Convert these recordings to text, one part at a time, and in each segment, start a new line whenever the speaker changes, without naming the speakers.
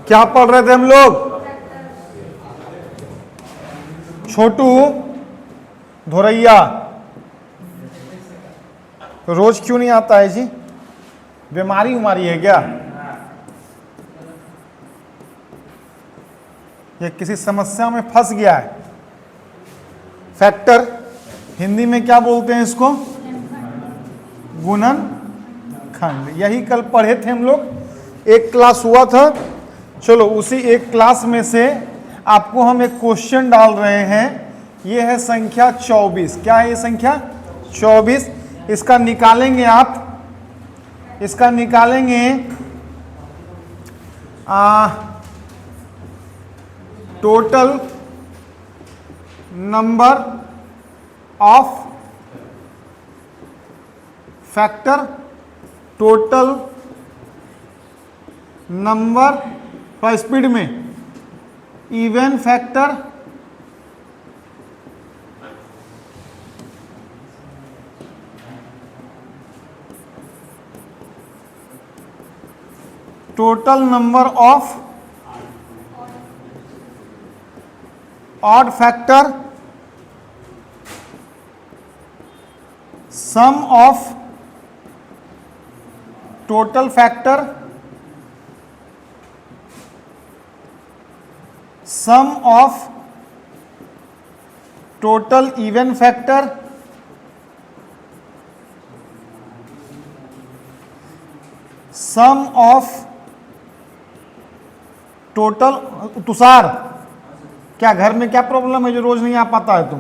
क्या पढ़ रहे थे हम लोग? छोटू धोरैया रोज क्यों नहीं आता है जी? बीमारी उमारी है क्या? ये किसी समस्या में फंस गया है। फैक्टर हिंदी में क्या बोलते हैं इसको? गुणनखंड। यही कल पढ़े थे हम लोग, एक क्लास हुआ था। चलो उसी एक क्लास में से आपको हम एक क्वेश्चन डाल रहे हैं। ये है संख्या 24। क्या है ये संख्या? 24। इसका निकालेंगे आप, इसका निकालेंगे total number of factor, total number थोड़ा स्पीड में, even factor, total number of odd factor, sum of total factor, sum of total even factor, sum of total. Tushar, क्या घर में क्या प्रॉब्लम है जो रोज नहीं आ पाता है तुम?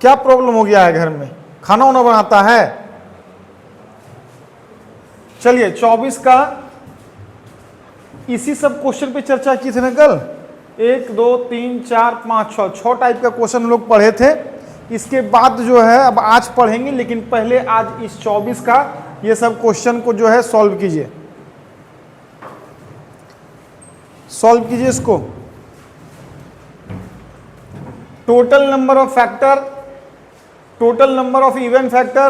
क्या प्रॉब्लम हो गया है घर में? खाना वाना बनाता है? चलिए 24 का इसी सब क्वेश्चन पे चर्चा की थी ना कल। 1 2 3 4 5 6 टाइप का क्वेश्चन हम लोग पढ़े थे। इसके बाद जो है अब आज पढ़ेंगे, लेकिन पहले आज इस 24 का ये सब क्वेश्चन को जो है सॉल्व कीजिए, सॉल्व कीजिए इसको। Total number of factor, total number of even factor,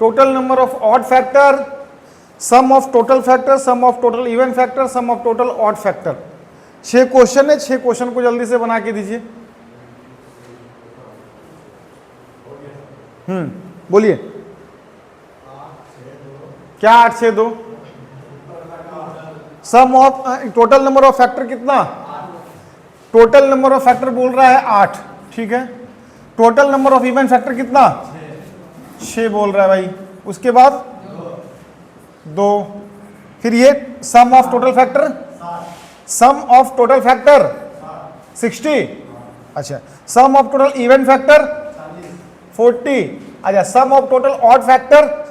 total number of odd factor, sum of total factor, sum of total even factor, sum of total odd factor. 6 question है, 6 question को जल्दी से बना के दीजिए। बोलिए क्या? 8 6 2। Sum of total number of factor कितना? टोटल नंबर ऑफ फैक्टर बोल रहा है 8, ठीक है। Total number of even factor कितना? 6 बोल रहा है भाई। उसके बाद 2। फिर ये sum of total factor, sum of total factor 60। अच्छा, sum of total even factor 40। अच्छा, sum of total odd factor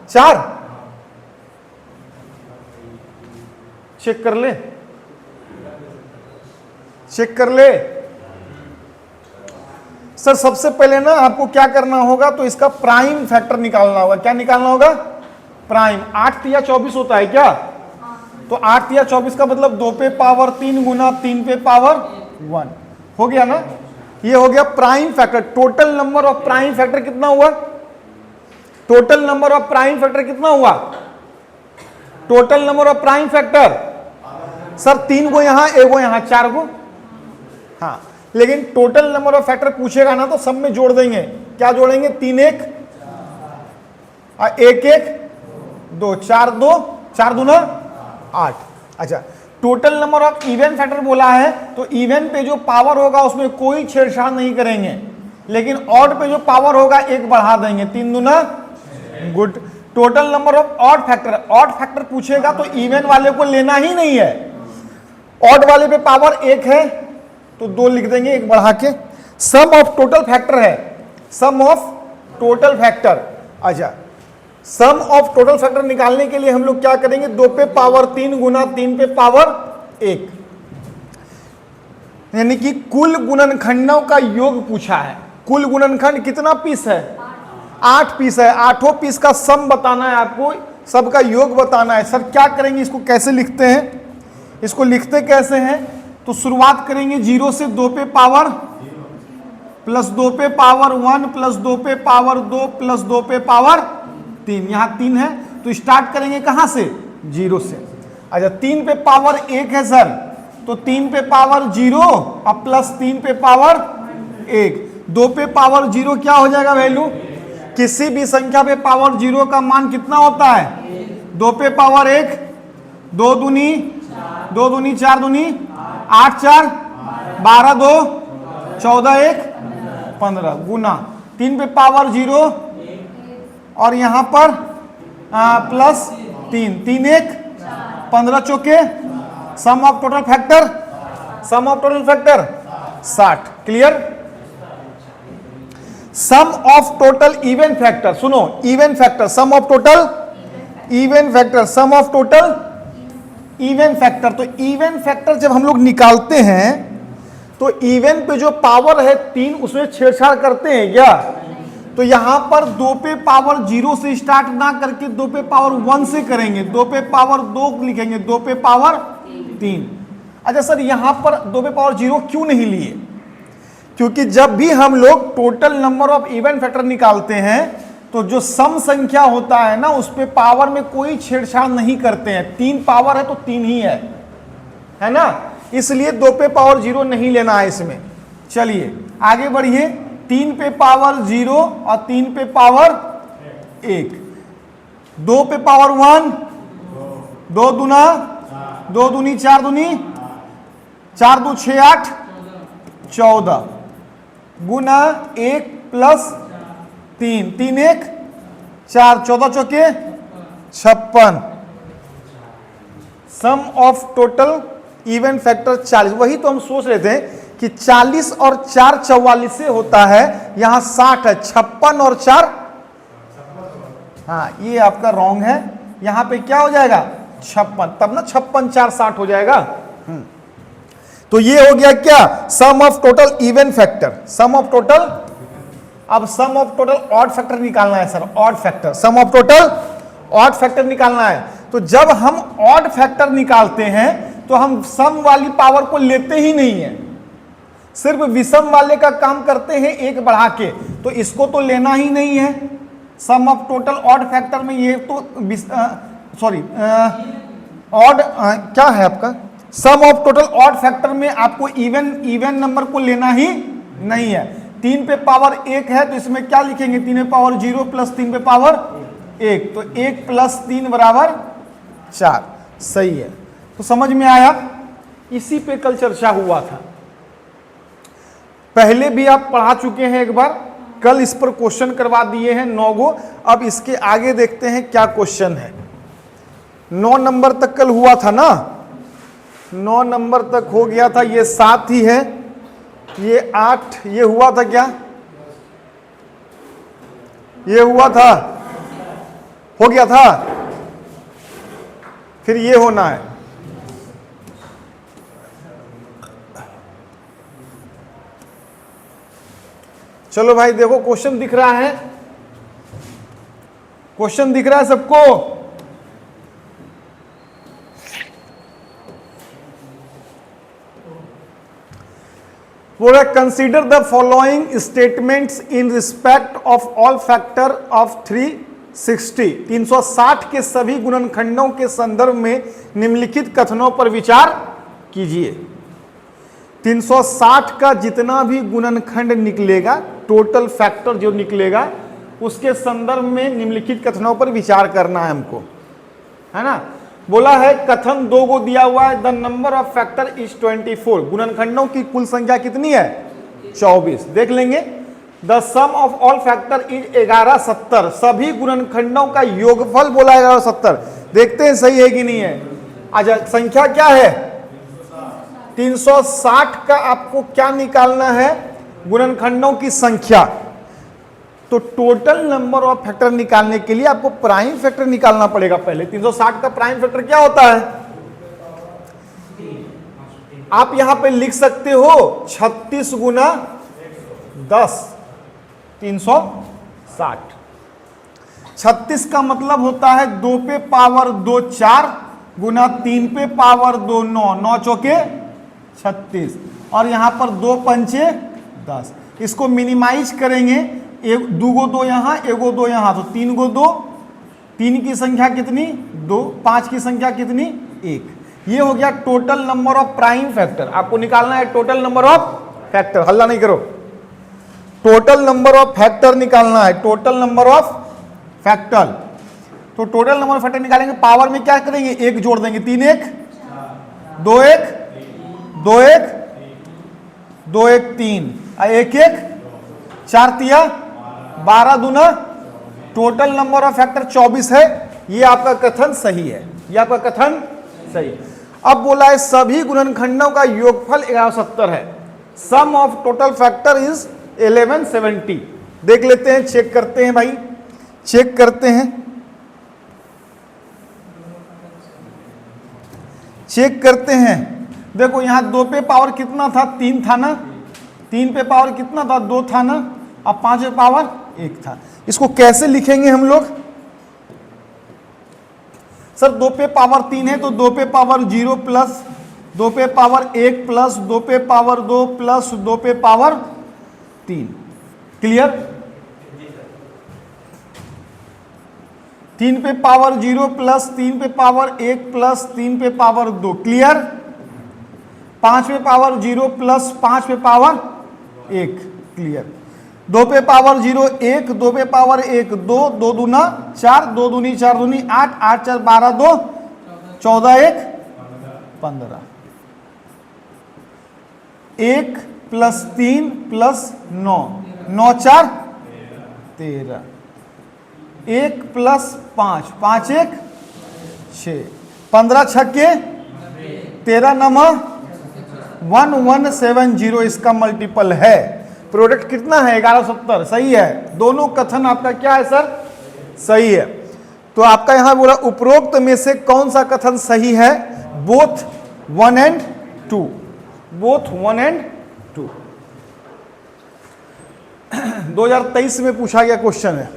4। Check कर ले, चेक कर ले। सर सबसे पहले ना आपको क्या करना होगा, तो इसका प्राइम फैक्टर निकालना होगा। क्या निकालना होगा? प्राइम। 8 तिया 24 होता है क्या? तो 8 तिया 24 का मतलब 2 पे पावर 3 गुना 3 पे पावर 1 हो गया ना। ये हो गया prime factor. Total number of prime factor कितना हुआ? Total number of prime factor कितना हुआ? Total number of prime factor sir 3 गो यहां, 1 गो यहां, 4 गो। हाँ, लेकिन टोटल नंबर ऑफ फैक्टर पूछेगा ना तो सब में जोड़ देंगे। क्या जोड़ेंगे? 3 1 और 1 1 2, 4 2, 4 दूना 8। अच्छा, total number of even factor बोला है तो इवन पे जो पावर होगा उसमें कोई छेड़छाड़ नहीं करेंगे, लेकिन ऑड पे जो पावर होगा 1 बढ़ा देंगे। 3 दूना good. Total number of odd factor, odd factor पूछेगा तो इवन वाले को लेना ही नहीं है। ऑड वाले पे पावर 1 है तो 2 लिख देंगे 1 बढ़ा के। सम ऑफ टोटल फैक्टर है, सम ऑफ टोटल फैक्टर। अच्छा, सम ऑफ टोटल फैक्टर निकालने के लिए हम लोग क्या करेंगे? 2 पे पावर 3 गुना 3 पे पावर 1, यानी कि कुल गुणनखंडों का योग पूछा है। कुल गुणनखंड कितना पीस है? 8 पीस है। 8 पीस का सम बताना है आपको, सबका योग बताना है। सर क्या करेंगे? इसको कैसे लिखते हैं? इसको लिखते कैसे हैं? तो शुरुआत करेंगे 0 से 2 पे पावर प्लस 2 पे पावर 1 प्लस 2 पे पावर 2 प्लस 2 पे पावर 3, यहाँ 3 है तो स्टार्ट करेंगे कहाँ से, 0 से। अच्छा 3 पे पावर 1 है सर, तो 3 पे पावर 0 और प्लस 3 पे पावर 1, 2 पे पावर 0 क्या हो जाएगा वैल्यू, किसी भी संख्या पे पावर 0 का मान कितना होता है, 2 पे पावर 1, 2 दूनी 4 दूनी 8 4 12 2 14 1 15 गुना 3 पे पावर 0 और यहां पर प्लस 3 3 1 15 चौके, sum of total factor 60। Clear. Sum of total even factor, सुनो even factor, sum of total even factor, sum of total even factor. तो इवन फैक्टर जब हम लोग निकालते हैं तो इवन पे जो पावर है 3 उसमें छेड़छाड़ करते हैं क्या, तो यहां पर 2 पे पावर 0 से स्टार्ट ना करके 2 पे पावर 1 से करेंगे, 2 पे पावर 2 लिखेंगे, 2 पे पावर 3। अच्छा सर यहां पर 2 पे पावर 0 क्यों नहीं लिए, क्योंकि जब भी हम लोग total number of even factor निकालते हैं तो जो सम संख्या होता है ना उस पे पावर में कोई छेड़छाड़ नहीं करते हैं, 3 पावर है तो 3 ही है ना, इसलिए 2 पे पावर 0 नहीं लेना है इसमें। चलिए आगे बढ़िए, 3 पे पावर 0 और 3 पे पावर 1, 2 पे पावर 1, 2 दूना 2 दूनी 4 दूनी 4 2 6 8 14 गुना 1 प्लस 3 3 1 4 14 चौके 56। सम ऑफ टोटल इवन फैक्टर 40। वही तो हम सोच रहे थे कि 40 और 4 44 से होता है, यहां 60 है, 56 और 4, हाँ ये आपका रॉन्ग है, यहां पे क्या हो जाएगा 56, तब ना 56 4 60 हो जाएगा। तो ये हो गया क्या, sum of total even factor, sum of total. अब sum of total odd factor निकालना है sir, odd factor, sum of total odd factor निकालना है। तो जब हम ऑड फैक्टर निकालते हैं तो हम सम वाली पावर को लेते ही नहीं है, सिर्फ विषम वाले का काम करते हैं एक बढ़ा के, तो इसको तो लेना ही नहीं है। Sum of total odd factor में ये तो सॉरी ऑड क्या है आपका, सम ऑफ टोटल ऑड फैक्टर में आपको इवन नंबर को लेना ही नहीं है। 3 पे पावर 1 है तो इसमें क्या लिखेंगे, 3 पे पावर 0 प्लस 3 पे पावर 1, तो 1 प्लस 3 बराबर 4। सही है, तो समझ में आया, इसी पे कल चर्चा हुआ था, पहले भी आप पढ़ा चुके हैं एक बार, कल इस पर क्वेश्चन करवा दिए हैं 9 गो। अब इसके आगे देखते हैं क्या क्वेश्चन है। 9 नंबर तक कल हुआ था ना, 9 नंबर तक हो गया था, ये 7 ही है, ये 8, ये हुआ था क्या, ये हुआ था, हो गया था, फिर ये होना है। चलो भाई देखो क्वेश्चन दिख रहा है, क्वेश्चन दिख रहा है सबको, बोला consider the following statements in respect of all factor of 360 के सभी गुणनखंडों के संदर्भ में निम्नलिखित कथनों पर विचार कीजिए। 360 का जितना भी गुणनखंड निकलेगा, टोटल फैक्टर जो निकलेगा, उसके संदर्भ में निम्नलिखित कथनों पर विचार करना है हमको, है ना। बोला है कथन 2 को दिया हुआ है, the number of factor is 24, गुणनखंडों की कुल संख्या कितनी है 24। देख लेंगे, the sum of all factor is 1170, सभी गुणनखंडों का योगफल बोला 1170। देखते हैं सही है कि नहीं है। अच्छा संख्या क्या है 360 का, आपको क्या निकालना है, गुणनखंडों की संख्या। तो टोटल नंबर ऑफ फैक्टर निकालने के लिए आपको प्राइम फैक्टर निकालना पड़ेगा पहले। 360 का प्राइम फैक्टर क्या होता है, आप यहां पे लिख सकते हो 36 गुना 10, 360। 36 का मतलब होता है 2 पे पावर 2 4 गुना 3 पे पावर 2 9, 9 चौके 36, और यहां पर 2 पंचे 10। इसको मिनिमाइज करेंगे, 2 गो 2 यहां, 1 गो 2 यहां, तो 3 गो 2 3 की संख्या कितनी 2, 5 की संख्या कितनी 1। ये हो गया total number of prime factor. आपको निकालना है टोटल नंबर ऑफ फैक्टर, हल्ला नहीं करो, टोटल नंबर ऑफ फैक्टर निकालना है, टोटल नंबर ऑफ फैक्टर। तो टोटल नंबर ऑफ फैक्टर निकालेंगे, पावर में क्या करेंगे 1 जोड़ देंगे, 3 1 2 1 2 1 2 1 3 1 1 4 तिया 12 दूना, टोटल नंबर ऑफ फैक्टर 24 है। ये आपका कथन सही है, ये आपका कथन सही है। अब बोला है सभी गुणनखंडों का योगफल 1170 है, sum of total factor is 1170। देख लेते हैं, चेक करते हैं भाई, चेक करते हैं, चेक करते हैं। देखो यहां 2 पे पावर कितना था 3 था ना, 3 पे पावर कितना था 2 था ना, अब 5 पे पावर 1 था। इसको कैसे लिखेंगे हम लोग? सर 2 पे पावर 3 है तो 2 पे पावर 0 प्लस 2 पे पावर 1 प्लस 2 पे पावर 2 प्लस 2 पे पावर 3। क्लियर? 3 पे पावर 0 प्लस 3 पे पावर 1 प्लस 3 पे पावर 2। क्लियर? 5 पे पावर 0 प्लस 5 पे पावर 1। क्लियर? 2 पे पावर 0 1, 2 पे पावर 1 2, 2 दूना 4, 2 दूनी 4 दूनी 8, 8 4 12 2 14 1 15। 1 प्लस 3 प्लस 9, 9 4 13। 1 प्लस 5, 5 1 6, 15 छक्के 13 नमा 1170 इसका मल्टीपल है। प्रोडक्ट कितना है 1170, सही है। दोनों कथन आपका क्या है सर? सही है। तो आपका यहां बोला उपरोक्त में से कौन सा कथन सही है? Both 1 and 2, both 1 and 2। 2023 में पूछा गया क्वेश्चन है।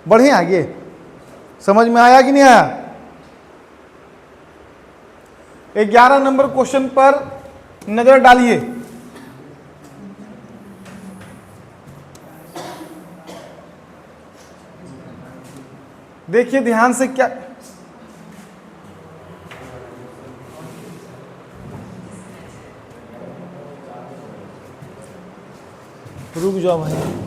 बढ़िया, आगे समझ में आया कि नहीं आया? 11 नंबर क्वेश्चन पर नजर डालिए। देखिए ध्यान से, क्या रुक जाओ भाई।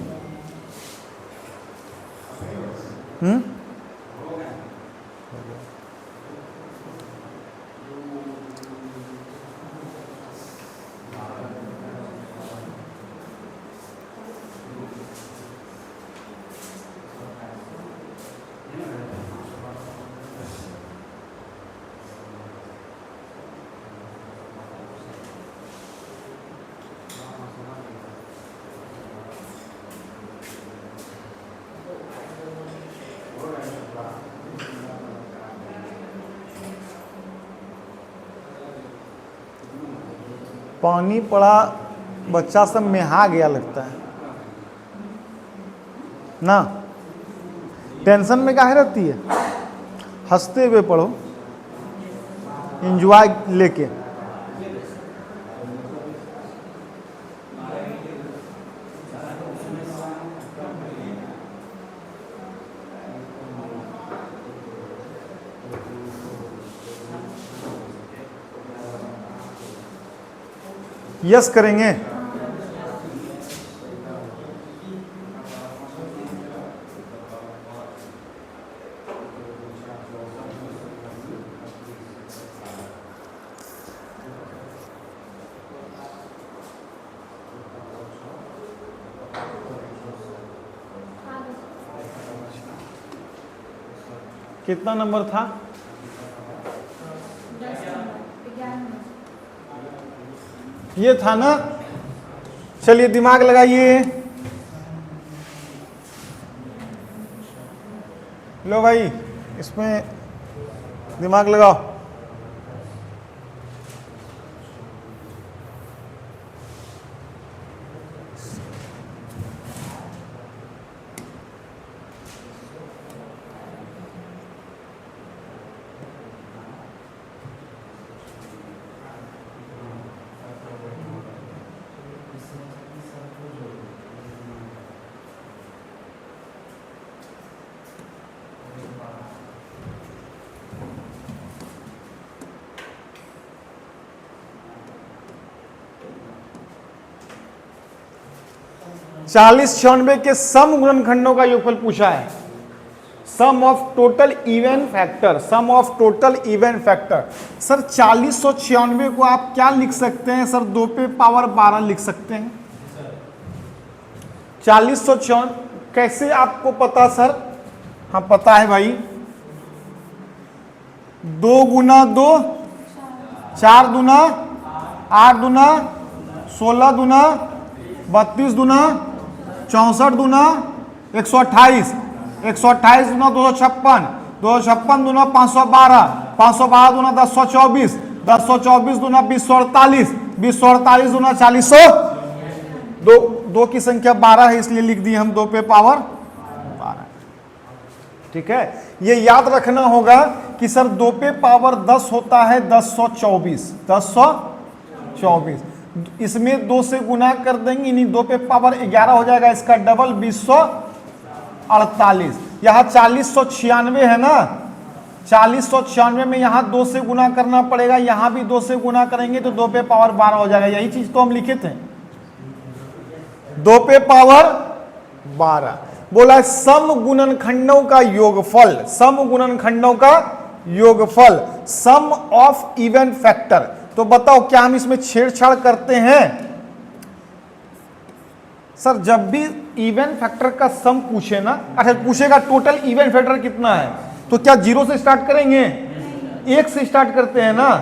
पानी पड़ा, बच्चा सब मेहा गया लगता है ना। टेंशन में काहे रहती है? हंसते हुए पढ़ो, एंजॉय लेके। यस करेंगे। कितना नंबर था? ये था ना। चलिए दिमाग लगाइए। लो भाई, इसमें दिमाग लगाओ। 40 96 के सम गुणनखंडों का योगफल पूछा है। Sum of total even factor, sum of total even factor. Sir 4096 को आप क्या लिख सकते हैं सर? 2 पे पावर 12 लिख सकते हैं। 4096 कैसे आपको पता सर? हाँ पता है भाई, 2 गुना 2 4 दुना 8 दुना 16 दुना 32 दुना 64 दुना 128, 128 दुना 256, 256 दुना 512, 512 दुना 1024, 1024 दुना 2048, 2048 दुना 40। दो की संख्या 12 है इसलिए लिख दी हम 2 पे पावर 12। ठीक है, ये याद रखना होगा कि सर 2 पे पावर 10 होता है 1024, 1024। इसमें 2 से गुना कर देंगे, यानी 2 पे पावर 11 हो जाएगा, इसका डबल 2048। यहाँ 4096 है ना, 4096 में यहाँ 2 से गुना करना पड़ेगा, यहाँ भी 2 से गुना करेंगे तो 2 पे पावर 12 हो जाएगा। यही चीज तो हम लिखे थे, 2 पे पावर 12। बोला सम गुणनखंडों का योगफल, सम गुणनखंडों का योगफल, सम ऑफ इवन फैक्टर। तो बताओ क्या हम इसमें छेड़छाड़ करते हैं? सर जब भी इवन फैक्टर का सम पूछे ना, अच्छा पूछेगा टोटल इवन फैक्टर कितना है, तो क्या 0 से स्टार्ट करेंगे? 1 से स्टार्ट करते हैं ना,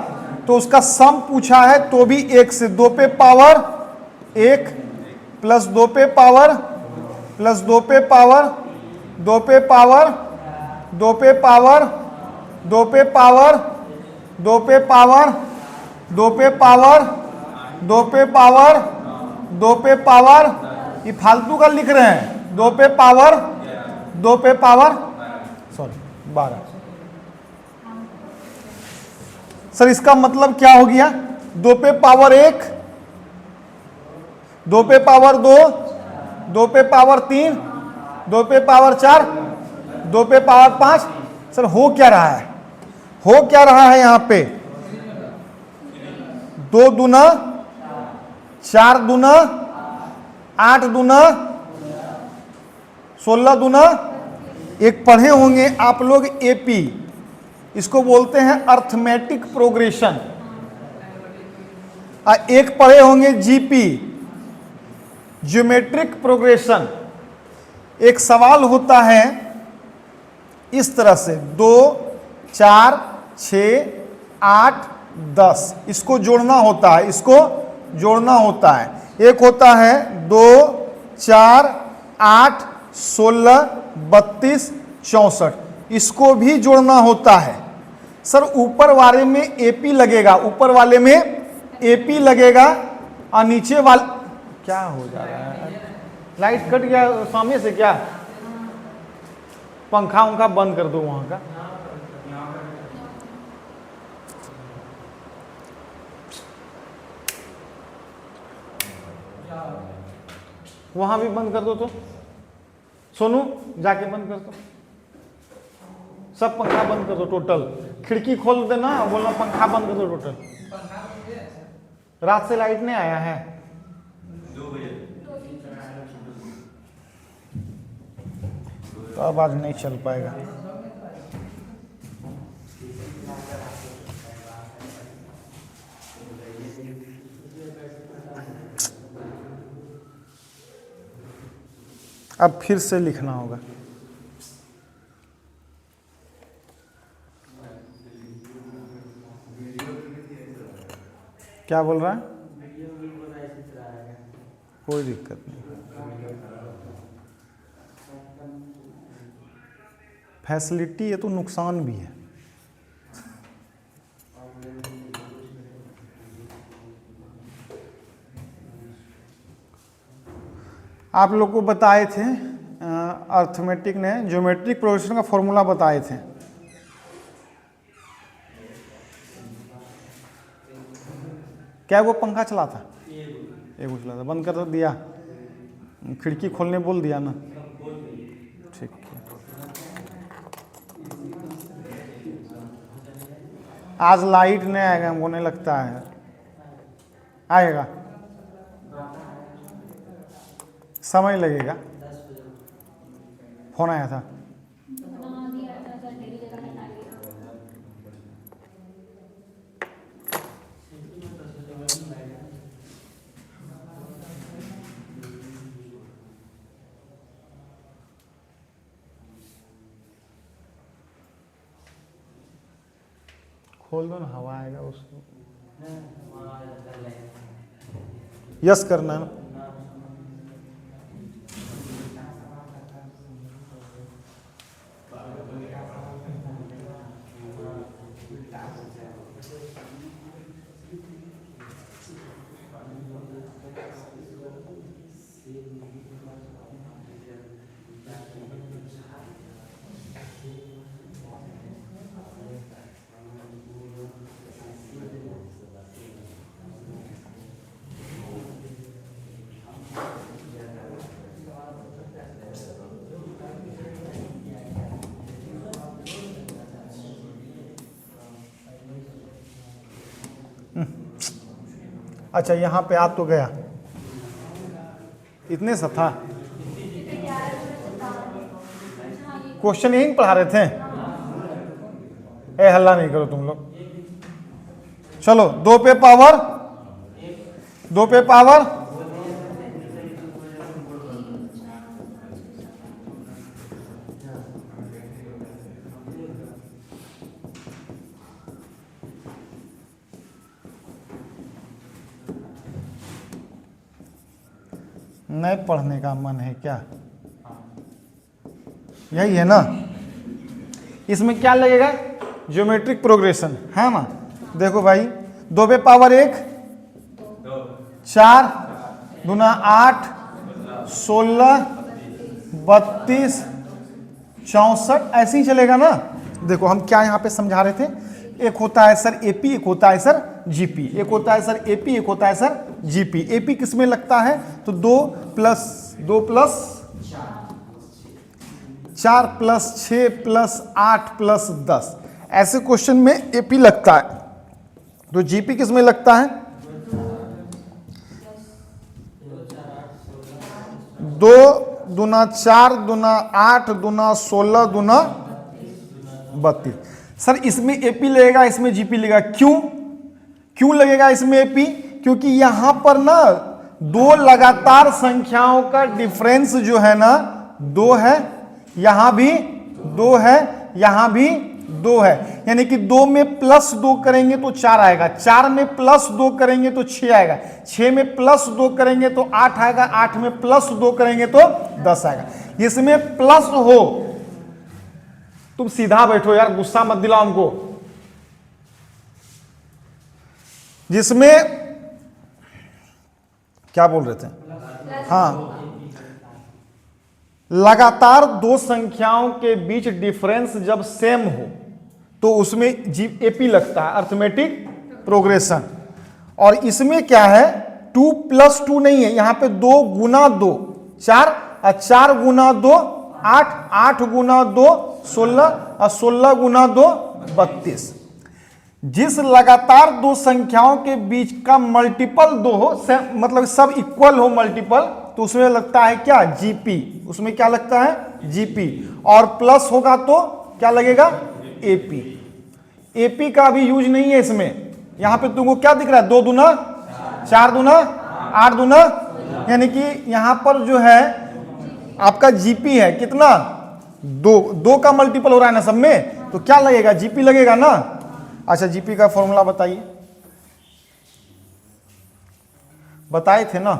तो उसका सम पूछा है तो भी 1 से। 2 पे पावर 1 प्लस 2 पे पावर प्लस 2 पे पावर 2 पे पावर 2 पे पावर 2 पे पावर 2 पे पावर 2 पे पावर 2 पे पावर 2 पे पावर, ये फालतू का लिख रहे हैं। 2 पे पावर 2 पे पावर सॉरी 12। सर इसका मतलब क्या हो गया? 2 पे पावर 1, 2 पे पावर 2, 2 पे पावर 3, 2 पे पावर 4, 2 पे पावर 5। सर हो क्या रहा है? हो क्या रहा है यहाँ पे? 2 दुना 4 दुना 8 दुना 16 दुना। एक पढ़े होंगे आप लोग एपी, इसको बोलते हैं अर्थमेटिक प्रोग्रेशन। एक पढ़े होंगे जीपी, ज्योमेट्रिक प्रोग्रेशन। एक सवाल होता है इस तरह से 2 4 6 8 10, इसको जोड़ना होता है, इसको जोड़ना होता है। एक होता है 2 4 8 16 32 64, इसको भी जोड़ना होता है। सर ऊपर वाले में एपी लगेगा, ऊपर वाले में एपी लगेगा और नीचे वाले क्या हो जा रहा है? लाइट कट गया सामने से क्या? पंखा उंखा बंद कर दो वहां का। वहां भी बंद कर दो। तो सोनू जाके बंद कर दो, सब पंखा बंद कर दो टोटल। खिड़की खोल देना, बोलना पंखा बंद कर दो टोटल। रात से लाइट नहीं आया है।
2 बजे
तो अब आज नहीं चल पाएगा। अब फिर से लिखना होगा। क्या बोल रहा है? कोई दिक्कत नहीं, फैसिलिटी है तो नुकसान भी है। आप लोग को बताए थे अर्थमेटिक ने ज्योमेट्रिक प्रोग्रेशन का फॉर्मूला बताए थे। क्या वो पंखा चला था? एक चला था, बंद कर तो दिया, खिड़की खोलने बोल दिया ना। ठीक है, आज लाइट नहीं आएगा, हमको नहीं लगता है आएगा। समय लगेगा, फोन आया था। खोल दो ना, हवा आएगा उसको। यस करना है ना। अच्छा, यहां पे आ तो गया, इतने सा था। क्वेश्चन यही पढ़ा रहे थे। ए हल्ला नहीं करो तुम लोग। चलो, 2 पे पावर 2 पे पावर नहीं पढ़ने का मन है क्या? यही है ना। इसमें क्या लगेगा? ज्योमेट्रिक प्रोग्रेशन है ना। देखो भाई, 2 पे पावर 1 4 दूना 8 16 32 64, ऐसे ही चलेगा ना। देखो हम क्या यहाँ पे समझा रहे थे, एक होता है सर एपी, एक होता है सर जीपी, एक होता है सर एपी, एक होता है सर जीपी। एपी किस में लगता है? तो 2 प्लस 4 प्लस 6 प्लस 8 प्लस 10, ऐसे क्वेश्चन में एपी लगता है। तो जीपी किस में लगता है? 2 दूना 4 दूना 8 दूना 16 दूना 32। सर इसमें एपी लगेगा, इसमें जीपी लगेगा, क्यों लगेगा इसमें एपी? क्योंकि यहां पर ना 2 लगातार संख्याओं का डिफरेंस जो है ना 2 है, यहां भी 2 है, यहां भी 2 है। यानी कि 2 में प्लस 2 करेंगे तो 4 आएगा, 4 में प्लस 2 करेंगे तो 6 आएगा, 6 में प्लस 2 करेंगे तो 8 आएगा, 8 में प्लस 2 करेंगे तो 10 आएगा। इसमें प्लस हो, तुम सीधा बैठो यार, गुस्सा मत दिलाओ हमको। जिसमें क्या बोल रहे थे? हाँ, लगातार 2 संख्याओं के बीच डिफरेंस जब सेम हो तो उसमें एपी लगता है, अर्थमेटिक प्रोग्रेशन। और इसमें क्या है, 2 प्लस 2 नहीं है, यहां पे 2 गुना 2 4, और 4 गुना 2 8, 8 गुना 2 16, और 16 गुना 2 32। जिस लगातार 2 संख्याओं के बीच का मल्टीपल 2 हो, मतलब सब इक्वल हो मल्टीपल, तो उसमें लगता है क्या? जीपी। उसमें क्या लगता है? जीपी। और प्लस होगा तो क्या लगेगा? एपी। एपी का भी यूज नहीं है इसमें। यहां पे तुमको क्या दिख रहा है? 2 दूना 4 दूना 8 दूना, यानी कि यहां पर जो है आपका जीपी है कितना? 2 का मल्टीपल हो रहा है ना सब में, तो क्या लगेगा? जीपी लगेगा ना। अच्छा, जीपी का फॉर्मूला बताइए, बताए थे ना।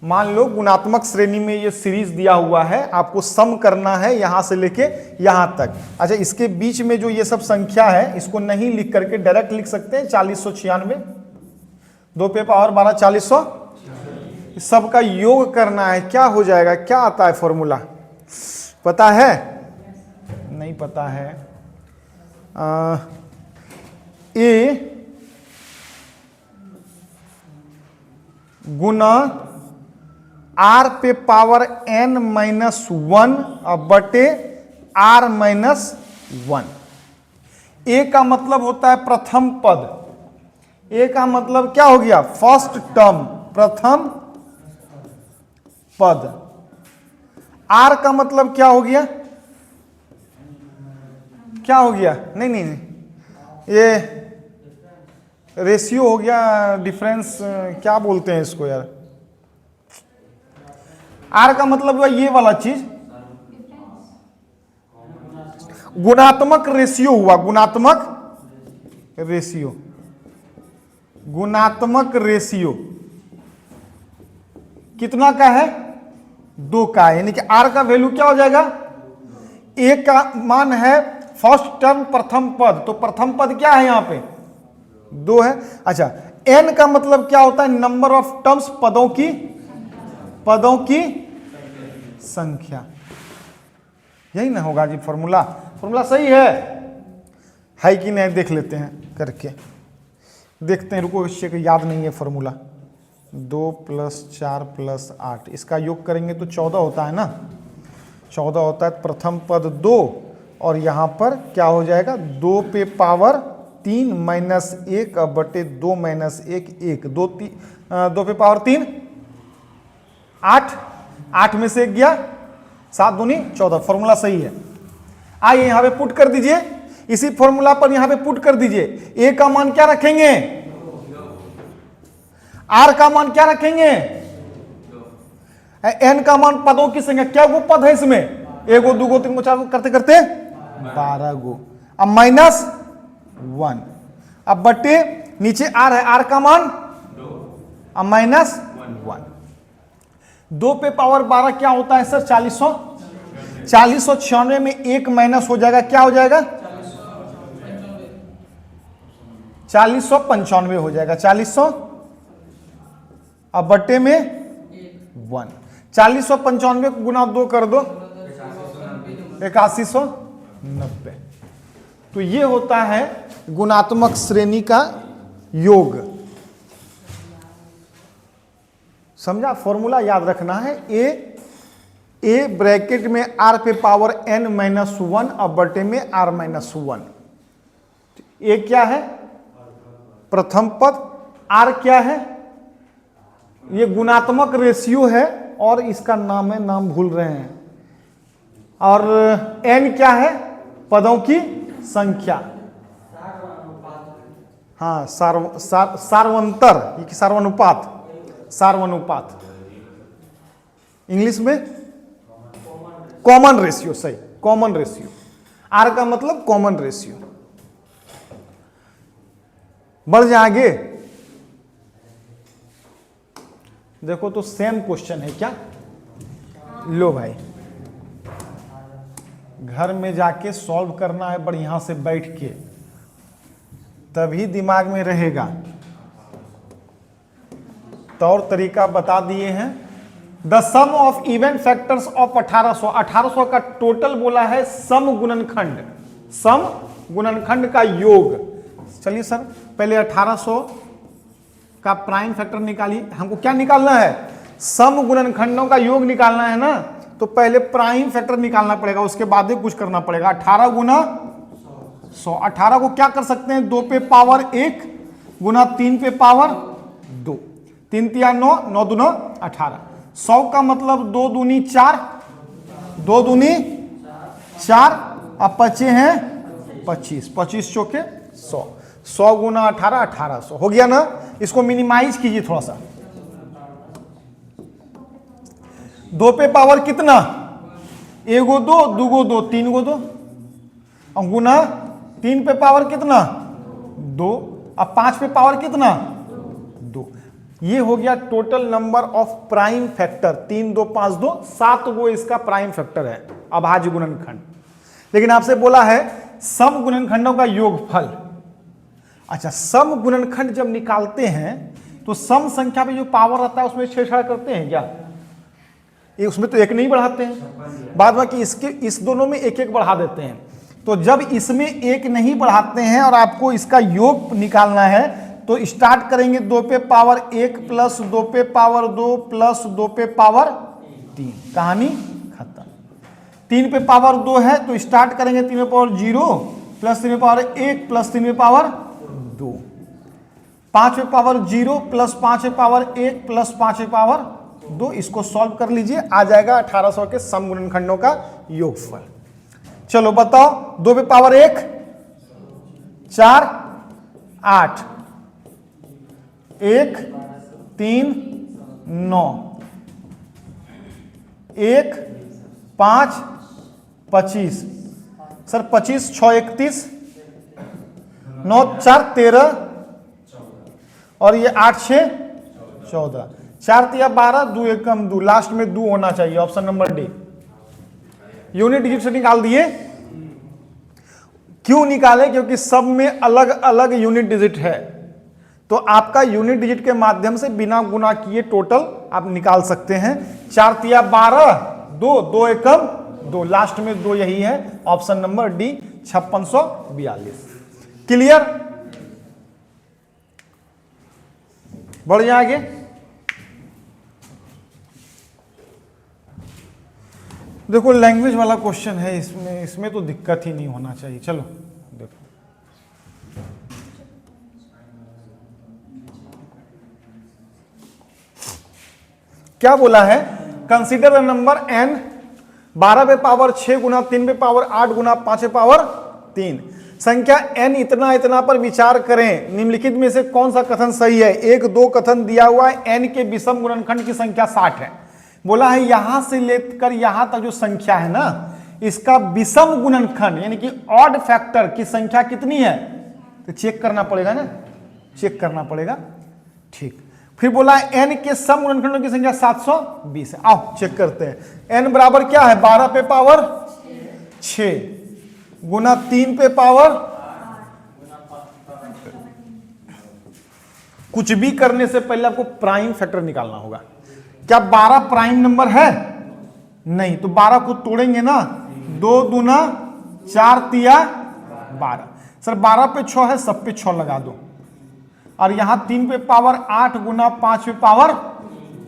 मान लो गुणात्मक श्रेणी में ये सीरीज दिया हुआ है, आपको सम करना है यहां से लेके यहां तक। अच्छा, इसके बीच में जो ये सब संख्या है इसको नहीं लिख करके डायरेक्ट लिख सकते हैं 4096, 2 पे पावर 12 4000, सबका योग करना है। क्या हो जाएगा? क्या आता है फॉर्मूला? पता है? नहीं पता है। ए गुना आर पे पावर n माइनस 1 बटे r माइनस 1। ए का मतलब होता है प्रथम पद, ए का मतलब क्या हो गया? फर्स्ट टर्म, प्रथम पद। आर का मतलब क्या हो गया, क्या हो गया, नहीं नहीं नहीं, ये रेशियो हो गया, डिफरेंस क्या बोलते हैं इसको यार। आर का मतलब हुआ ये वाला चीज, गुणात्मक रेशियो हुआ, गुणात्मक रेशियो, गुणात्मक रेशियो कितना का है, 2 का है, यानी कि आर का वैल्यू क्या हो जाएगा, ए का मान है फर्स्ट टर्म प्रथम पद, तो प्रथम पद क्या है यहां पे 2 है। अच्छा, एन का मतलब क्या होता है, नंबर ऑफ टर्म्स, पदों की संख्या, यही ना होगा जी फॉर्मूला। फॉर्मूला सही है कि नहीं देख लेते हैं करके, देखते हैं, रुको, इससे याद नहीं है फॉर्मूला। 2 + 4 + 8, इसका योग करेंगे तो 14 होता है ना, 14 होता है, प्रथम पद 2 और यहां पर क्या हो जाएगा, 2 पे पावर 3 - 1 बटे 2 - 1 1, 2 पे पावर 3 8, 8 में से 1 गया, 7 दूनी 14, फॉर्मूला सही है। आइए यहां पे पुट कर दीजिए, इसी फॉर्मूला पर यहां पे पुट कर दीजिए। ए का मान क्या रखेंगे, आर का मान क्या रखेंगे, एन का मान पदों की संख्या, क्या वो पद है इसमें, 1 गो 2 गो 3 गो 4 गो करते करते 12 गो, अब -1, अब बटे नीचे आर है, आर का मान अब -1, 2 पे पावर 12 क्या होता है सर, 4096 में 1 माइनस हो जाएगा, क्या हो जाएगा 4095 हो जाएगा, 4000, अब बट्टे में 1, 4095 को गुना 2 कर दो, 8190। तो ये होता है गुणात्मक श्रेणी का योग। समझा, फॉर्मूला याद रखना है, ए ब्रैकेट में आर पे पावर n - 1 अब बटे में r - 1। ए क्या है, प्रथम पद, आर क्या है, ये गुणात्मक रेशियो है और इसका नाम है, नाम भूल रहे हैं, और n क्या है, पदों की संख्या, हाँ सार्वंतर, ये सार्वनुपात, सार्वनुपात इंग्लिश में कॉमन रेशियो, सही, कॉमन रेशियो, आर का मतलब कॉमन रेशियो। बढ़ जाए आगे, देखो तो सेम क्वेश्चन है क्या, लो भाई घर में जाके सॉल्व करना है बढ़िया से बैठ के, तभी दिमाग में रहेगा। तौर तरीका बता दिए हैं। The sum of even factors of 1800, 1800 का टोटल बोला है, सम गुणनखंड, सम गुणनखंड का योग। चलिए सर पहले 1800 का प्राइम फैक्टर निकालिए, हमको क्या निकालना है, सम गुणनखंडों का योग निकालना है ना, तो पहले प्राइम फैक्टर निकालना पड़ेगा, उसके बाद ही कुछ करना पड़ेगा। 18 गुना 100, 18 को क्या कर सकते हैं, 2 पे पावर 1 गुना 3 पे पावर 2, 3 तिया 9, 9 दूना 18, 100 का मतलब 2 दूनी 4, 2 दूनी 4, अब बचे हैं 25, 25 चौके 100, 100 गुना 18, 1800 हो गया ना। इसको मिनिमाइज कीजिए थोड़ा सा, 2 पे पावर कितना, 1 गो 2, 2 गो 2, 3 गो 2, और गुना 3 पे पावर कितना 2, अब 5 पे पावर कितना 2। ये हो गया total number of prime factor, 3 2 5 2, 7 गो इसका प्राइम फैक्टर है अभाज्य गुणनखंड। लेकिन आपसे बोला है सम गुणनखंडों का योगफल। अच्छा, सम गुणनखंड जब निकालते हैं तो सम संख्या पे जो पावर रहता है उसमें छेड़छाड़ करते हैं क्या, ये उसमें तो 1 नहीं बढ़ाते हैं, बाद में कि इसके इस दोनों में 1 1 बढ़ा देते हैं। तो जब इसमें 1 नहीं बढ़ाते हैं और आपको इसका योग निकालना है तो स्टार्ट करेंगे 2 पे पावर 1 प्लस 2 पे पावर 2 प्लस 2 पे पावर 3, कहानी खत्म। 3 पे पावर 2 है तो स्टार्ट करेंगे 3 पे पावर 0 प्लस 3 पे पावर 1 प्लस 3 पे power 2, 5 power 0 plus 5 power 1 plus 5 power 2, इसको सॉल्व कर लीजिए, आ जाएगा 1800 के सम गुणनखंडों का योगफल। चलो बताओ, 2 पावर 1 4 8, 1 3 9, 1 5 25, सर 25 6 31, 9 4 13 और ये 8 6 14, 4 तिया 12, 2 एकम 2, लास्ट में 2 होना चाहिए, option number D. Unit digit से निकाल दिए। क्यों निकाले? क्योंकि सब में अलग अलग यूनिट डिजिट है, तो आपका यूनिट डिजिट के माध्यम से बिना गुना किए टोटल आप निकाल सकते हैं। 4 तिया 12, 2 2 एकम 2, लास्ट में 2 यही है, ऑप्शन नंबर डी 5642। क्लियर? बढ़ जाए आगे। देखो लैंग्वेज वाला क्वेश्चन है, इसमें तो दिक्कत ही नहीं होना चाहिए। चलो देखो, क्या बोला है? कंसीडर अ नंबर n 12 पे पावर 6 गुना 3 पे पावर 8 गुना 5 पे पावर 3, संख्या n इतना इतना पर विचार करें, निम्नलिखित में से कौन सा कथन सही है? 1 2 कथन दिया हुआ है, n के विषम गुणनखंड की संख्या 60 है। बोला है यहां से लेकर यहां तक जो संख्या है ना, इसका विषम गुणनखंड यानी कि ऑड फैक्टर की संख्या कितनी है? तो चेक करना पड़ेगा ना, चेक करना पड़ेगा। ठीक, फिर बोला n के सम गुणनखंडों की संख्या 720 है। आओ चेक करते हैं। n बराबर क्या है? 12 पे पावर 6 गुना 3 पे पावर, कुछ भी करने से पहले आपको प्राइम फैक्टर निकालना होगा। क्या 12 प्राइम नंबर है? नहीं, तो 12 को तोड़ेंगे ना, 2 दूना 4 तिया 12। सर 12 पे 6 है, सब पे 6 लगा दो, और यहां 3 पे पावर 8 गुना 5 पे पावर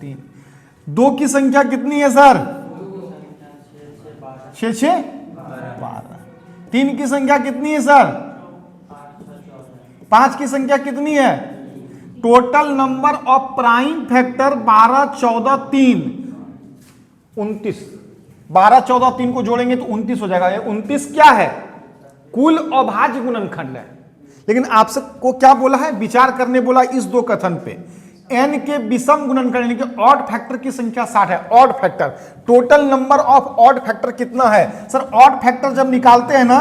3। 2 की संख्या कितनी है सर? 6 6 12। 3 की संख्या कितनी है सर? 5 की संख्या कितनी है? Total number of prime factor 12 14 3 29। 12 14 3 को जोड़ेंगे तो 29 हो जाएगा। ये 29 क्या है? कुल अभाज्य गुणनखंड है। लेकिन आपसे को क्या बोला है? विचार करने बोला इस दो कथन पे। n के विषम गुणनखंड यानी कि ऑड फैक्टर की संख्या 60 है। Odd factor, total number of odd factor कितना है? सर ऑड फैक्टर जब निकालते हैं ना,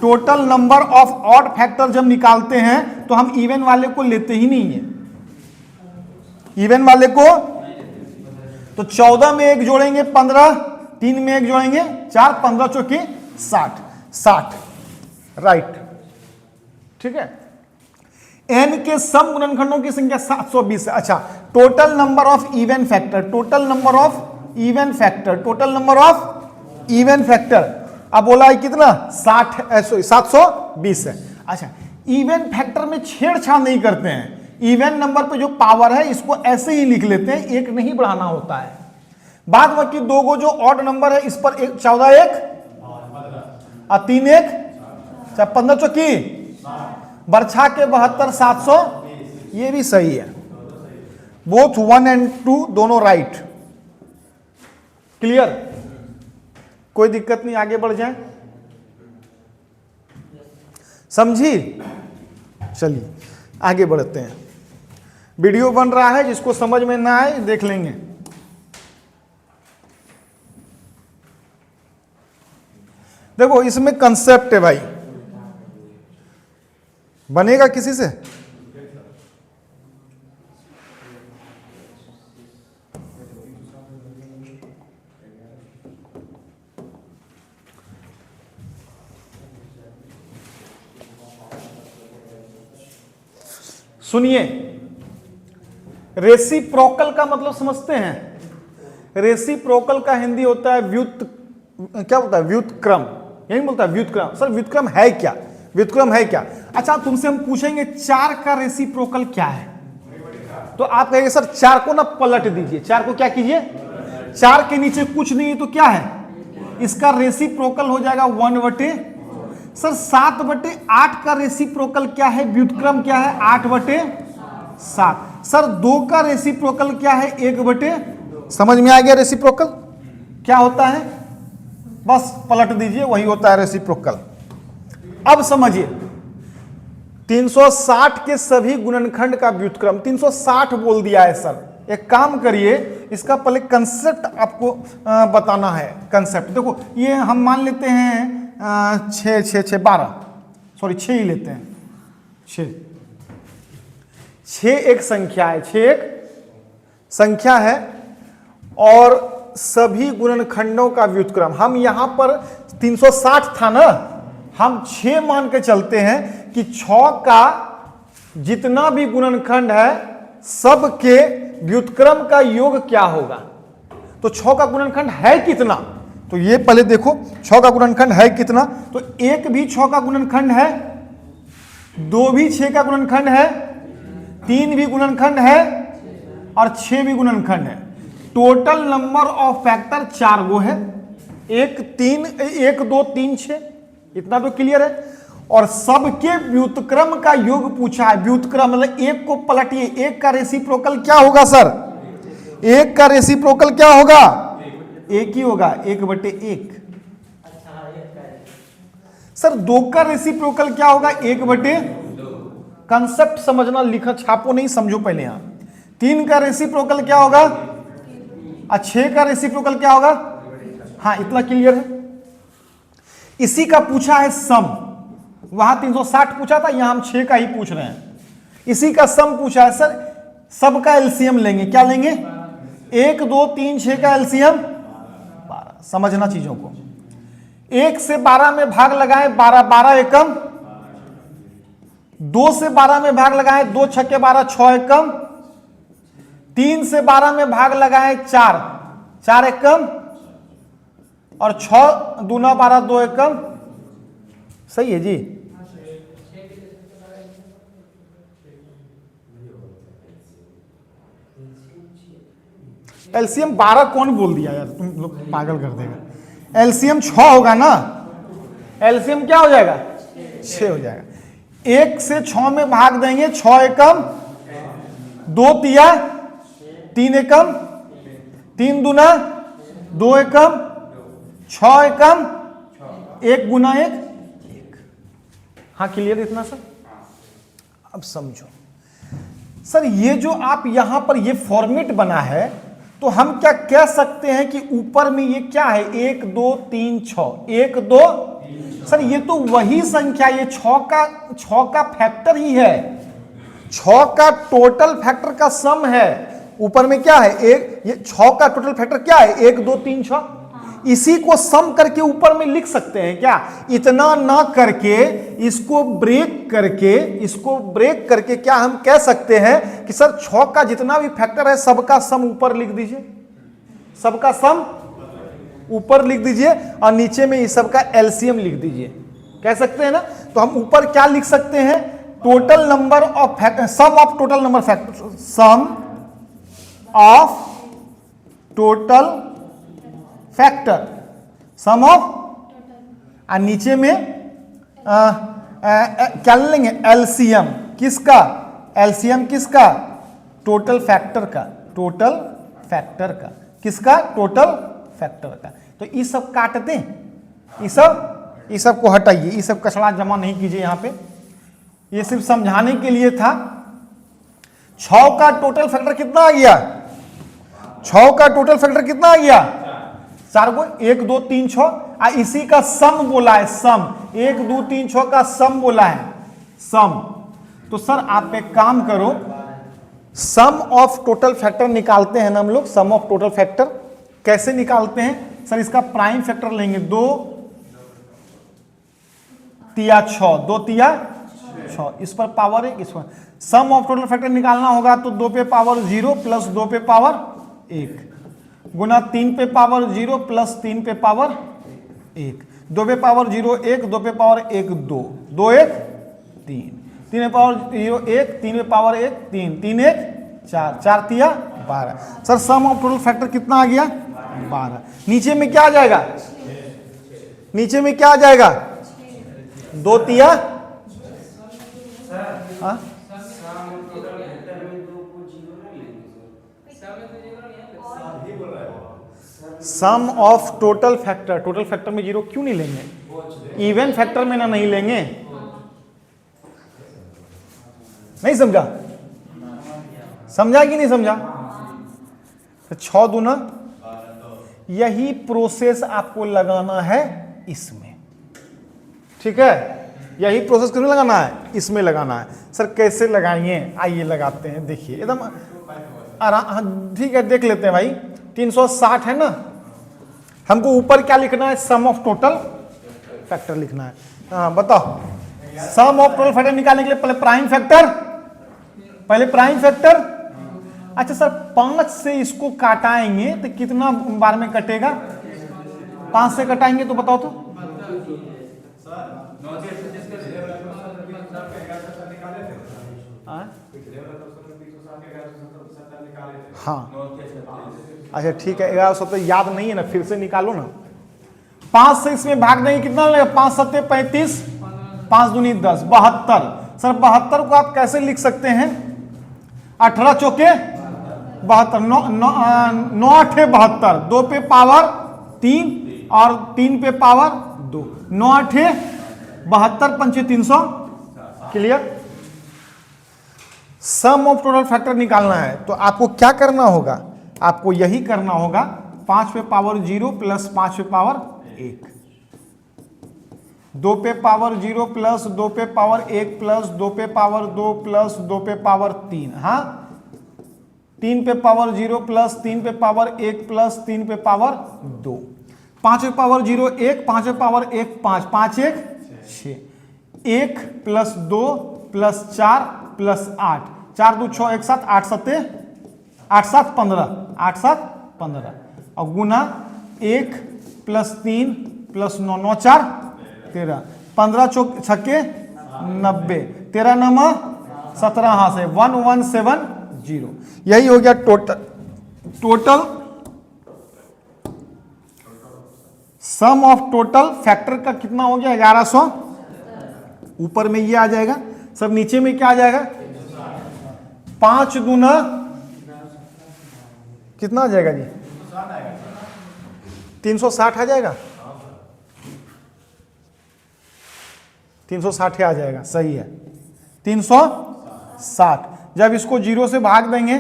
total number of odd factor जब निकालते हैं तो हम इवन वाले को लेते ही नहीं है। इवन वाले को तो 14 में 1 जोड़ेंगे 15, 3 में 1 जोड़ेंगे 4, 15 चौकी 60, 60 राइट। ठीक है, n के सम गुणनखंडों की संख्या 720 है। अच्छा, total number of even factor, total number of even factor, total number of even factor अब बोला है कितना? 720 है। अच्छा, इवन फैक्टर में छेड़छाड़ नहीं करते हैं। इवन नंबर पे जो पावर है इसको ऐसे ही लिख लेते हैं, 1 नहीं बढ़ाना होता है। बाद बाकी 2 को जो ऑड नंबर है इस पर 14 1 और 3 1 15 चौकी बरछा के 72 700, ये भी सही है। बोथ 1 एंड 2 दोनों राइट। क्लियर? कोई दिक्कत नहीं, आगे बढ़ जाए। समझी? चलिए आगे बढ़ते हैं। वीडियो बन रहा है, जिसको समझ में ना आए देख लेंगे। देखो इसमें कंसेप्ट है भाई, बनेगा किसी से? सुनिए, रेसिप्रोकल का मतलब समझते हैं? रेसिप्रोकल का हिंदी होता है क्या होता है? व्युत्क्रम, यही बोलता है व्युत्क्रम। सर व्युत्क्रम है क्या? व्युत्क्रम है क्या? अच्छा, तुमसे हम पूछेंगे 4 का रेसिप्रोकल क्या है, तो आप कहेंगे सर 4 को ना पलट दीजिए। 4 को क्या कीजिए? 4 के नीचे कुछ नहीं है तो क्या है? इसका रेसिप्रोकल हो जाएगा 1/। सर 7/8 का रेसिप्रोकल क्या है? व्युत्क्रम क्या है? 8/। 7। सर 2 का रेसिप्रोकल क्या है? 1/, समझ में आ गया रेसिप्रोकल क्या होता है? बस पलट दीजिए, वही होता है रेसिप्रोकल। अब समझिए 360 के सभी गुणनखंड का व्युत्क्रम, 360 बोल दिया है सर। एक काम करिए, इसका पहले कंसेप्ट आपको बताना है। कंसेप्ट देखो, ये हम मान लेते हैं 6 6 6 12, सॉरी 6 ही लेते हैं। 6 एक संख्या है, 6 एक संख्या है और सभी गुणनखंडों का व्युत्क्रम। हम यहां पर 360 था ना, हम 6 मान के चलते हैं कि 6 का जितना भी गुणनखंड है सबके व्युत्क्रम का योग क्या होगा। तो 6 का गुणनखंड है कितना? तो ये पहले देखो 6 का गुणनखंड है कितना। तो 1 भी 6 का गुणनखंड है, 2 भी 6 का गुणनखंड है, 3 भी गुणनखंड है और 6 भी गुणनखंड है। टोटल नंबर ऑफ फैक्टर 4 गो है, 1 2 3 6, इतना तो क्लियर है। और सबके व्युत्क्रम का योग पूछा है। व्युत्क्रम मतलब 1 को पलटिए, 1 का रेसिप्रोकल क्या होगा सर? 1 का रेसिप्रोकल क्या होगा? 1 ही होगा, 1/1। सर 2 का रेसिप्रोकल क्या होगा? 1/2। कंसेप्ट समझना, लिखा छापो नहीं, समझो पहले यहां। 3 का रेसिप्रोकल क्या होगा? 6 का रेसिप्रोकल क्या होगा? हाँ, इतना क्लियर है। इसी का पूछा है सम। वहां 360 पूछा था, यहां हम 6 का ही पूछ रहे हैं। इसी का सम पूछा है सर। सबका एलसीएम लेंगे, क्या लेंगे? 1 2 3 6 का एलसीएम 12। समझना चीजों को। 1 से 12 में भाग लगाएं, 12 12 एकम। 2 से 12 में भाग लगाएं, 2 6 12 6 एकम। 3 से 12 में भाग लगाएं, 4 4 एकम। और 6 दूना 12 2 एकम। सही है जी। एलसीएम 12 कौन बोल दिया यार, तुम लोग पागल कर देगा। एलसीएम 6 होगा ना। एलसीएम क्या हो जाएगा? 6 हो जाएगा। 1 से 6 में भाग देंगे, 6 एकम, 2 तिया 3 एकम, 3 दूना 2 एकम, 6 एकम, 1 गुना 1 1। हाँ क्लियर इतना सर? अब समझो सर, ये जो आप यहां पर ये फॉर्मेट बना है, तो हम क्या कह सकते हैं कि ऊपर में ये क्या है? 1 2 3 6, 1 2। सर ये तो वही संख्या, ये 6 का फैक्टर ही है। 6 का टोटल फैक्टर का सम है। ऊपर में क्या है? ये 6 का टोटल फैक्टर क्या है? 1 2 3 6। इसी को सम करके ऊपर में लिख सकते हैं क्या? इतना ना करके इसको ब्रेक करके क्या हम कह सकते हैं कि सर 6 का जितना भी फैक्टर है सबका सम ऊपर लिख दीजिए, सबका सम ऊपर लिख दीजिए और नीचे में इस सबका एलसीएम लिख दीजिए। कह सकते हैं ना? तो हम ऊपर क्या लिख सकते हैं? Total number of factor, sum of total number factor, sum of total factor, sum of, और नीचे में क्या लेंगे? एलसीएम। किसका? एलसीएम किसका? टोटल फैक्टर का। टोटल फैक्टर का किसका? टोटल फैक्टर का। तो ये सब काट दें, ये सब को हटाइए, ये सब कचरा जमा नहीं कीजिए यहां पे। ये सिर्फ समझाने के लिए था। 6 का टोटल फैक्टर कितना आ गया? 6 का टोटल फैक्टर कितना आ गया? 4 को 1 2 3 6। इसी का सम बोला है, सम 1 2 3 6 का सम बोला है, सम। तो सर आप एक काम करो, सम ऑफ टोटल फैक्टर निकालते हैं ना हम लोग। सम ऑफ टोटल फैक्टर कैसे निकालते हैं सर? इसका प्राइम फैक्टर लेंगे, 2 तिया 6, 2 तिया 6, इस पर पावर 1, इस पर। सम ऑफ टोटल फैक्टर निकालना होगा तो 2 पे पावर 0 प्लस 2 पे पावर 1 गुना 3 पे पावर 0 प्लस 3 पे पावर 1। 2 पे पावर 0 1, 2 पे पावर 1 2, 2 1 3, 3 पे पावर 0 1, 3 पे पावर 1 3, 3 1 4, 4 तिया 12। Sir sum of total factor कितना आ गया? 12। नीचे में क्या आ जाएगा? नीचे में क्या आ जाएगा? 2 तिया, हाँ sum of total factor, total factor में जीरो क्यों नहीं लेंगे, इवन फैक्टर में ना नहीं लेंगे, नहीं समझा, समझा कि नहीं समझा। तो 6 दूना, यही प्रोसेस आपको लगाना है इसमें, ठीक है, यही प्रोसेस किसमें लगाना है, इसमें लगाना है। सर कैसे लगाएंगे, आइए लगाते हैं, देखिए एकदम आराम, ठीक है देख लेते हैं भाई। 360 है ना, हमको ऊपर क्या लिखना है, सम ऑफ टोटल फैक्टर लिखना है। हाँ बताओ, सम ऑफ टोटल फैक्टर निकालने के लिए पहले प्राइम फैक्टर, पहले प्राइम फैक्टर। अच्छा सर 5 से इसको काटाएंगे तो कितना बार में कटेगा, 5 से कटाएंगे तो बताओ तो, हाँ अच्छा ठीक है, 1100 तो याद नहीं है ना, फिर से निकालो ना। 5 से इसमें भाग देंगे कितना लगेगा, 5 सत्ते 35, 5 दूनी 10, 72। सर 72 को आप कैसे लिख सकते हैं, 18 चौके 72, 9 8 72, 2 पे पावर 3 और 3 पे power 2, 9 8 72, 5 300, clear. Sum of total factor निकालना है तो आपको क्या करना होगा, आपको यही करना होगा, 5 पे पावर 0 प्लस 5 पे पावर 1, 2 पे पावर 0 प्लस 2 पे पावर 1 प्लस 2 पे पावर 2 प्लस 2 पे पावर 3, हाँ 3 पे पावर 0 प्लस 3 पे पावर 1 प्लस 3 पे पावर 2, 5 पे पावर 0 1, 5 पे पावर 1 5, 5 1 6, 1 प्लस 2 प्लस 4 प्लस 8, 4 2 6 1 7, 8 7 8 7 15, 8 7 15 और गुना 1 प्लस 3 प्लस 9 9 4 13, 15 छक्के 90, 13 9 17, हां से 1170, यही हो गया total sum of total factor का कितना हो गया, 1100। ऊपर में ये आ जाएगा, सब नीचे में क्या आ जाएगा, 5 दूना कितना आ जाएगा जी, 360 आ जाएगा, 360 आ जाएगा, सही है 360। जब इसको 0 से भाग देंगे,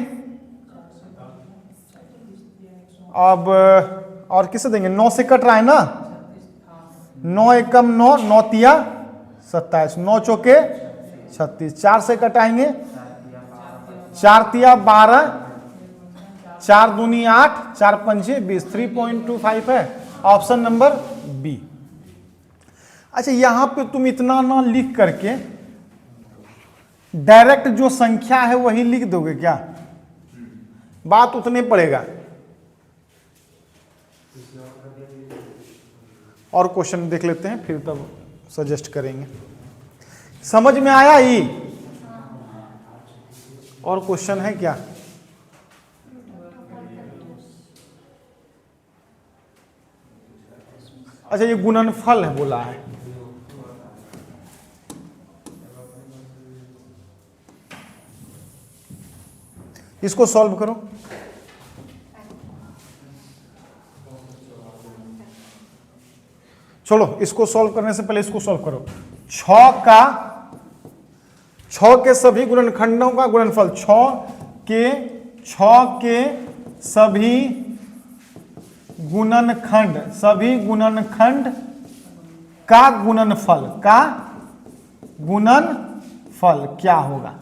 अब और किसे देंगे, 9 से कट रहा है ना, 9 एकम 9, 9 तिया 27, 9 चौके 36, 4 से कटाएंगे, 4 तिया 12, 4 दूनी 8, 4 पंचे 20, 3.25 है ऑप्शन नंबर बी। अच्छा यहां पे तुम इतना ना लिख करके डायरेक्ट जो संख्या है वही लिख दोगे क्या, बात उतने पड़ेगा। और क्वेश्चन देख लेते हैं फिर तब सजेस्ट करेंगे, समझ में आया ही, और क्वेश्चन है क्या, अच्छा ये गुणनफल है बोला है, इसको सॉल्व करो, चलो इसको सॉल्व करने से पहले इसको सॉल्व करो। 6 के सभी गुणनखंडों का गुणनफल, 6 के सभी गुणनखंड का गुणनफल क्या होगा।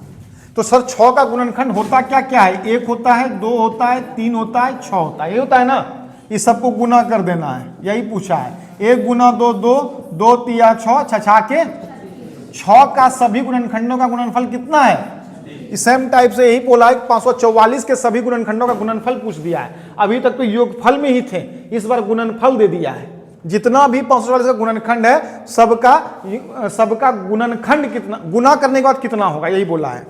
तो सर 6 का गुणनखंड होता क्या क्या है, 1 होता है, 2 होता है, 3 होता है, 6 होता है, ये होता है ना, इस सबको गुना कर देना है, यही पूछा है। 1 गुना 2 2, 2 तिया 6, 6 के 6 का सभी गुणनखंडों का गुणनफल कितना है। सेम टाइप से यही बोला है, 544 के सभी गुणनखंडों का गुणनफल पूछ दिया है। अभी तक तो योगफल में ही थे, इस बार गुणनफल दे दिया है। जितना भी 544 का गुणनखंड है सबका गुणनखंड कितना, गुना करने के बाद कितना होगा, यही बोला है।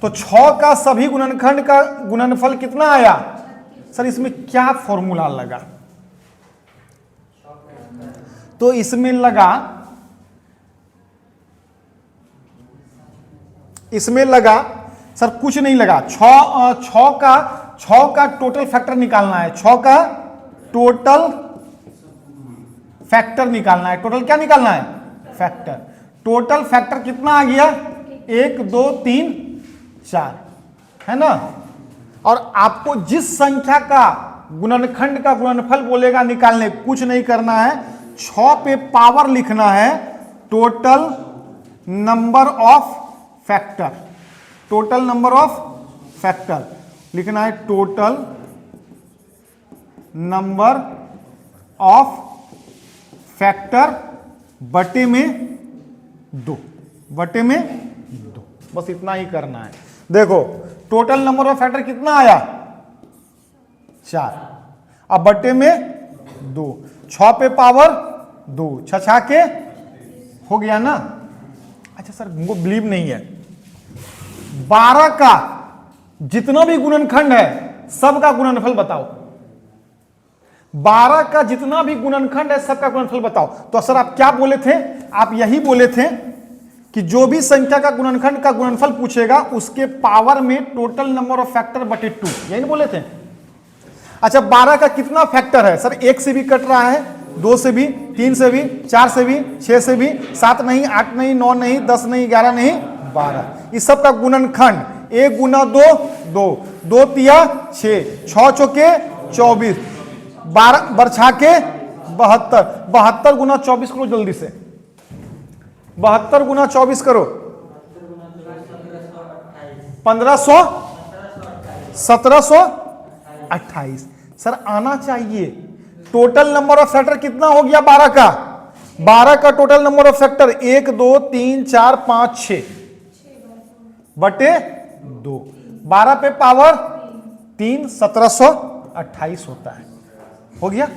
तो 6 का सभी गुणनखंड का गुणनफल कितना आया। सर इसमें क्या फॉर्मूला लगा, तो इसमें लगा सर कुछ नहीं लगा, छ का टोटल फैक्टर निकालना है, छ का टोटल फैक्टर निकालना है। टोटल क्या निकालना है? फैक्टर। टोटल फैक्टर कितना आ गया? 1 2 3 4, है ना। और आपको जिस संख्या का गुणनखंड का गुणनफल बोलेगा निकालने, कुछ नहीं करना है, 6 पे पावर लिखना है, total number of factor, total number of factor लिखना है, टोटल नंबर ऑफ फैक्टर बटे में 2, बटे में 2, बस इतना ही करना है। देखो टोटल नंबर ऑफ फैक्टर कितना आया? 4, अब बटे में 2, 6 पे पावर 2, 6 के हो गया ना। अच्छा सर हमको बिलीव नहीं है, 12 का जितना भी गुणनखंड है सबका गुणनफल बताओ। 12 का जितना भी गुणनखंड है सबका गुणनफल बताओ। तो सर आप क्या बोले थे? आप यही बोले थे कि जो भी संख्या का गुणनखंड का गुणनफल पूछेगा उसके पावर में टोटल नंबर ऑफ फैक्टर बटे 2, यही बोले थे। अच्छा 12 का कितना फैक्टर है? सर 1 से भी कट रहा है, 2 से भी, 3 से भी, 4 से भी, 6 से भी, 7 नहीं, 8 नहीं, 9 नहीं, 10 नहीं, 11 नहीं, 12। इस सब का गुणनखंड 1 गुना 2 2, 2 तिया 6, 6 चौके 24, 12 बरछा के 72, 72 गुना 24 करो जल्दी से, 72 गुना 24 करो, 1500, 1728। सर आना चाहिए। टोटल नंबर ऑफ फैक्टर कितना हो गया 12 का? 12 का टोटल नंबर ऑफ फैक्टर 1 2 3 4 5 6 बटे 2, 12 पे पावर 3, 1728 होता है। हो गया?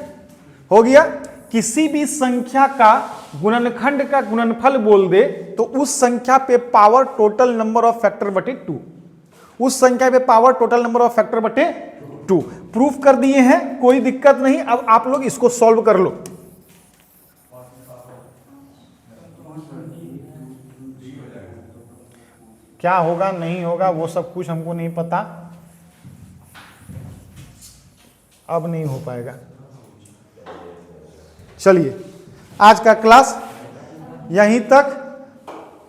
हो गया। किसी भी संख्या का गुणनखंड का गुणनफल बोल दे तो उस संख्या पे power total number of factor बटे 2, उस संख्या पे power total number of factor बटे 2। प्रूफ कर दिए हैं, कोई दिक्कत नहीं। अब आप लोग इसको सॉल्व कर लो। क्या होगा नहीं होगा वो सब कुछ हमको नहीं पता, अब नहीं हो पाएगा। चलिए आज का क्लास यहीं तक।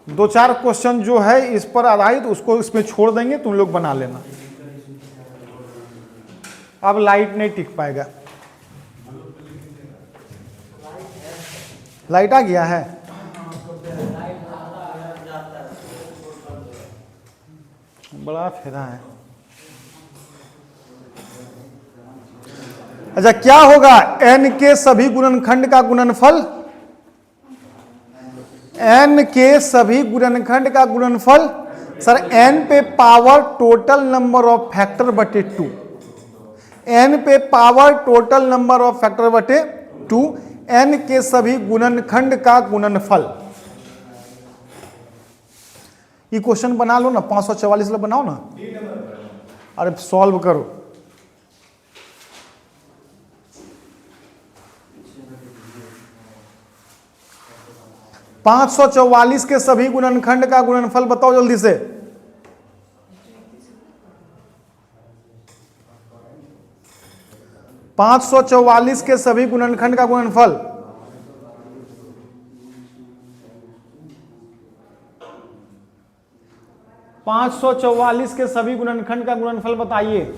2-4 क्वेश्चन जो है इस पर आधारित उसको इसमें छोड़ देंगे, तुम लोग बना लेना। अब लाइट नहीं टिक पाएगा। लाइट आ गया है? बड़ा फेरा है। अच्छा क्या होगा? n के सभी गुणनखंड का गुणनफल, n के सभी गुणनखंड का गुणनफल सर n पे power total number of factor बटे 2, n पे power total number of factor बटे 2, n के सभी गुणनखंड का गुणनफल। ये क्वेश्चन बना लो ना, 544 लो बनाओ ना। अरे सॉल्व करो। पांच 544 के सभी गुणनखंड का गुणनफल बताओ जल्दी से। पांच 544 के सभी गुणनखंड का गुणनफल। पांच 544 के सभी गुणनखंड का गुणनफल बताइए।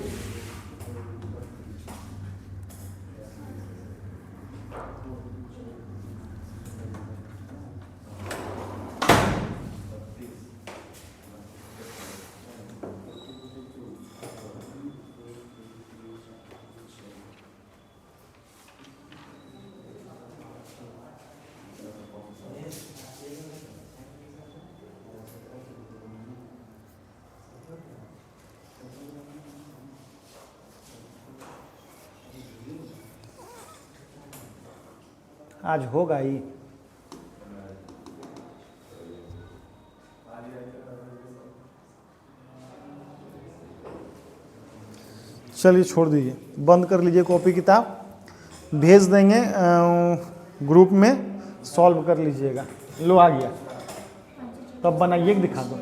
आज होगा ही। चलिए छोड़ दीजिए, बंद कर लीजिए कॉपी किताब, भेज देंगे ग्रुप में, सॉल्व कर लीजिएगा। लो आ गया, तब बनाइए दिखा दो।